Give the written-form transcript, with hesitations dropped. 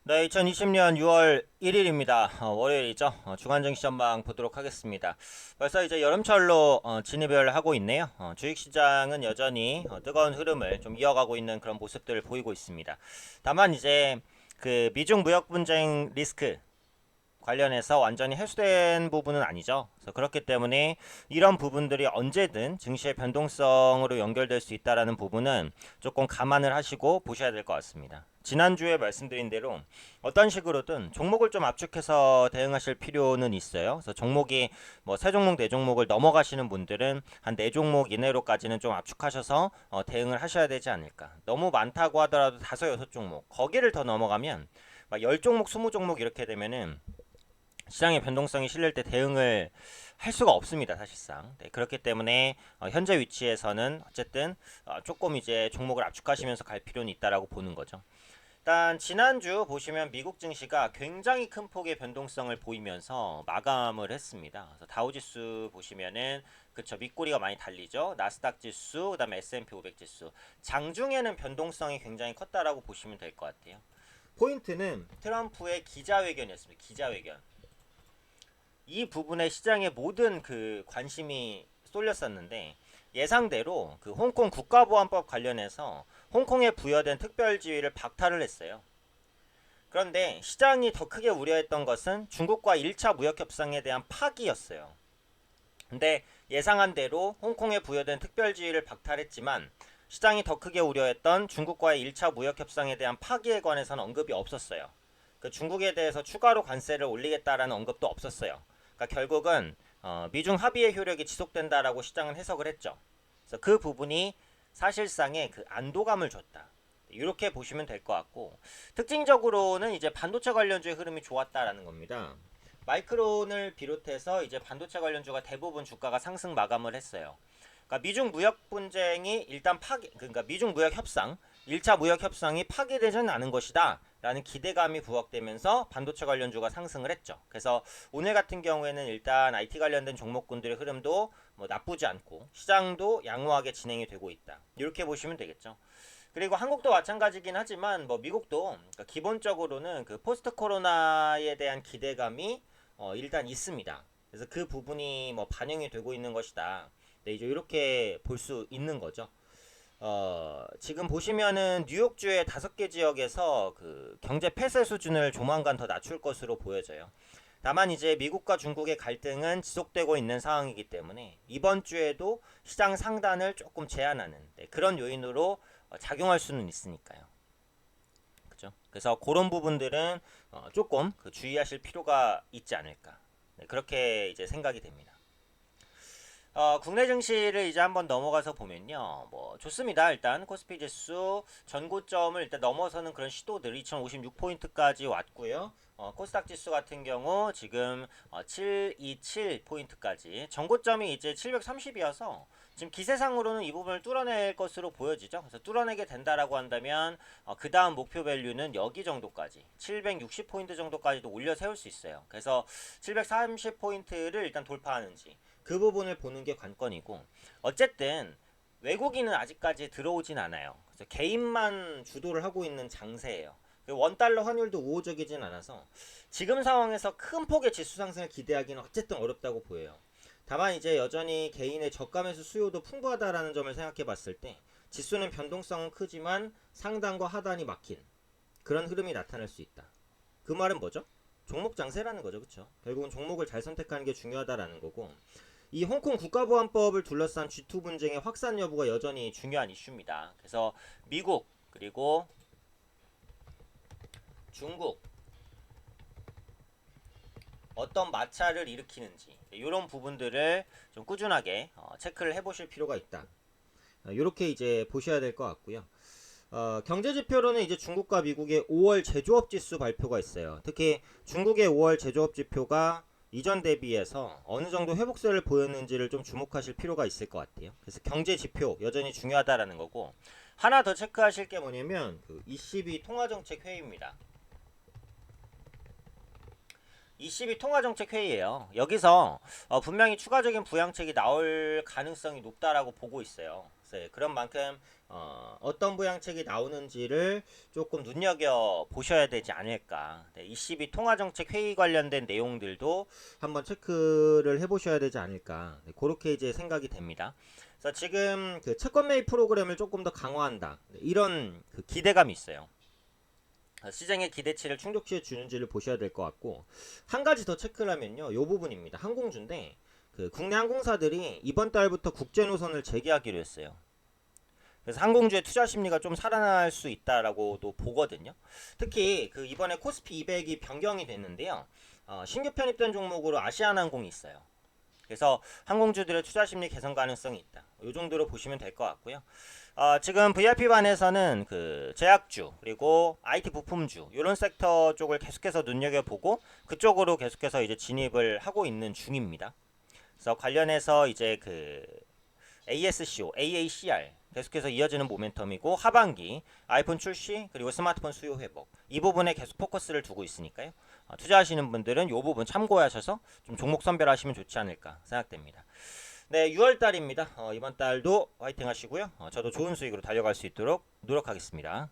네, 2020년 6월 1일입니다. 월요일이죠. 주간증시 전망 보도록 하겠습니다. 벌써 이제 여름철로 진입을 하고 있네요. 주식시장은 여전히 뜨거운 흐름을 좀 이어가고 있는 그런 모습들을 보이고 있습니다. 다만 이제 그 미중 무역 분쟁 리스크 관련해서 완전히 해소된 부분은 아니죠. 그래서 그렇기 때문에 이런 부분들이 언제든 증시의 변동성으로 연결될 수 있다라는 부분은 조금 감안을 하시고 보셔야 될 것 같습니다. 지난주에 말씀드린 대로 어떤 식으로든 종목을 좀 압축해서 대응하실 필요는 있어요. 그래서 종목이 뭐 세 종목, 네 종목을 넘어가시는 분들은 한 네 종목 이내로까지는 좀 압축하셔서 대응을 하셔야 되지 않을까. 너무 많다고 하더라도 다섯, 여섯 종목 거기를 더 넘어가면 막 10종목, 20종목 이렇게 되면은 시장의 변동성이 실릴 때 대응을 할 수가 없습니다, 사실상. 네, 그렇기 때문에 현재 위치에서는 어쨌든 조금 이제 종목을 압축하시면서 갈 필요는 있다라고 보는 거죠. 일단 지난주 보시면 미국 증시가 굉장히 큰 폭의 변동성을 보이면서 마감을 했습니다. 그래서 다우지수 보시면은 그쵸, 밑꼬리가 많이 달리죠. 나스닥 지수, 그다음에 S&P 500 지수. 장중에는 변동성이 굉장히 컸다라고 보시면 될 것 같아요. 포인트는 트럼프의 기자회견이었습니다. 기자회견. 이 부분에 시장의 모든 그 관심이 쏠렸었는데 예상대로 그 홍콩 국가보안법 관련해서 홍콩에 부여된 특별지위를 박탈을 했어요. 그런데 시장이 더 크게 우려했던 것은 중국과 1차 무역협상에 대한 파기였어요. 근데 예상한 대로 홍콩에 부여된 특별지위를 박탈했지만 시장이 더 크게 우려했던 중국과의 1차 무역협상에 대한 파기에 관해서는 언급이 없었어요. 그 중국에 대해서 추가로 관세를 올리겠다라는 언급도 없었어요. 그러니까 결국은 미중 합의의 효력이 지속된다라고 시장은 해석을 했죠. 그래서 그 부분이 사실상의 그 안도감을 줬다. 이렇게 보시면 될 것 같고 특징적으로는 이제 반도체 관련주의 흐름이 좋았다라는 겁니다. 마이크론을 비롯해서 이제 반도체 관련주가 대부분 주가가 상승 마감을 했어요. 그러니까 미중 무역 분쟁이 일단 그러니까 미중 무역 협상 1차 무역 협상이 파기되지는 않은 것이다 라는 기대감이 부각되면서 반도체 관련주가 상승을 했죠. 그래서 오늘 같은 경우에는 일단 IT 관련된 종목군들의 흐름도 뭐 나쁘지 않고 시장도 양호하게 진행이 되고 있다. 이렇게 보시면 되겠죠. 그리고 한국도 마찬가지긴 하지만 뭐 미국도 그러니까 기본적으로는 그 포스트 코로나에 대한 기대감이 일단 있습니다. 그래서 그 부분이 뭐 반영이 되고 있는 것이다. 네, 이제 이렇게 볼 수 있는 거죠. 지금 보시면은 뉴욕주의 5개 지역에서 그 경제 폐쇄 수준을 조만간 더 낮출 것으로 보여져요. 다만 이제 미국과 중국의 갈등은 지속되고 있는 상황이기 때문에 이번 주에도 시장 상단을 조금 제한하는 그런 요인으로 작용할 수는 있으니까요. 그죠? 그래서 그런 부분들은 조금 주의하실 필요가 있지 않을까. 네, 그렇게 이제 생각이 됩니다. 국내 증시를 이제 한번 넘어가서 보면요. 뭐 좋습니다. 일단 코스피 지수 전고점을 일단 넘어서는 그런 시도들 2056포인트까지 왔고요. 코스닥 지수 같은 경우 지금 727포인트까지 전고점이 이제 730이어서 지금 기세상으로는 이 부분을 뚫어낼 것으로 보여지죠. 그래서 뚫어내게 된다라고 한다면 그 다음 목표 밸류는 여기 정도까지 760포인트 정도까지도 올려 세울 수 있어요. 그래서 730포인트를 일단 돌파하는지 그 부분을 보는 게 관건이고 어쨌든 외국인은 아직까지 들어오진 않아요. 그래서 개인만 주도를 하고 있는 장세예요. 원달러 환율도 우호적이진 않아서 지금 상황에서 큰 폭의 지수 상승을 기대하기는 어쨌든 어렵다고 보여요. 다만 이제 여전히 개인의 저가 매수 수요도 풍부하다라는 점을 생각해 봤을 때 지수는 변동성은 크지만 상단과 하단이 막힌 그런 흐름이 나타날 수 있다. 그 말은 뭐죠? 종목 장세라는 거죠. 그렇죠? 결국은 종목을 잘 선택하는 게 중요하다라는 거고 이 홍콩 국가보안법을 둘러싼 G2 분쟁의 확산 여부가 여전히 중요한 이슈입니다. 그래서 미국 그리고 중국 어떤 마찰을 일으키는지 이런 부분들을 좀 꾸준하게 체크를 해보실 필요가 있다. 이렇게 이제 보셔야 될 것 같고요. 경제 지표로는 이제 중국과 미국의 5월 제조업 지수 발표가 있어요. 특히 중국의 5월 제조업 지표가 이전 대비해서 어느 정도 회복세를 보였는지를 좀 주목하실 필요가 있을 것 같아요. 그래서 경제 지표 여전히 중요하다라는 거고 하나 더 체크하실 게 뭐냐면 그 ECB 통화정책 회의입니다. ECB 통화정책 회의예요. 여기서 분명히 추가적인 부양책이 나올 가능성이 높다라고 보고 있어요. 그래서 네, 그런 만큼 어떤 부양책이 나오는지를 조금 눈여겨 보셔야 되지 않을까. 네, ECB 통화정책 회의 관련된 내용들도 한번 체크를 해보셔야 되지 않을까. 네, 그렇게 이제 생각이 됩니다. 그래서 지금 그 채권 매입 프로그램을 조금 더 강화한다. 네, 이런 그 기대감이 있어요. 시장의 기대치를 충족시켜 주는지를 보셔야 될 것 같고, 한 가지 더 체크를 하면요, 이 부분입니다. 항공주인데 그 국내 항공사들이 이번 달부터 국제 노선을 재개하기로 했어요. 그래서 항공주의 투자 심리가 좀 살아날 수 있다라고도 보거든요. 특히 그 이번에 코스피 200이 변경이 됐는데요. 신규 편입된 종목으로 아시아나항공이 있어요. 그래서 항공주들의 투자 심리 개선 가능성이 있다. 이 정도로 보시면 될 것 같고요. 지금 VIP반에서는 그 제약주 그리고 IT 부품주 이런 섹터 쪽을 계속해서 눈여겨보고 그쪽으로 계속해서 이제 진입을 하고 있는 중입니다. 그래서 관련해서 이제 그 ASCO, AACR 계속해서 이어지는 모멘텀이고 하반기 아이폰 출시 그리고 스마트폰 수요 회복 이 부분에 계속 포커스를 두고 있으니까요. 투자하시는 분들은 이 부분 참고하셔서 좀 종목 선별하시면 좋지 않을까 생각됩니다. 네, 6월달입니다. 이번 달도 화이팅 하시고요. 저도 좋은 수익으로 달려갈 수 있도록 노력하겠습니다.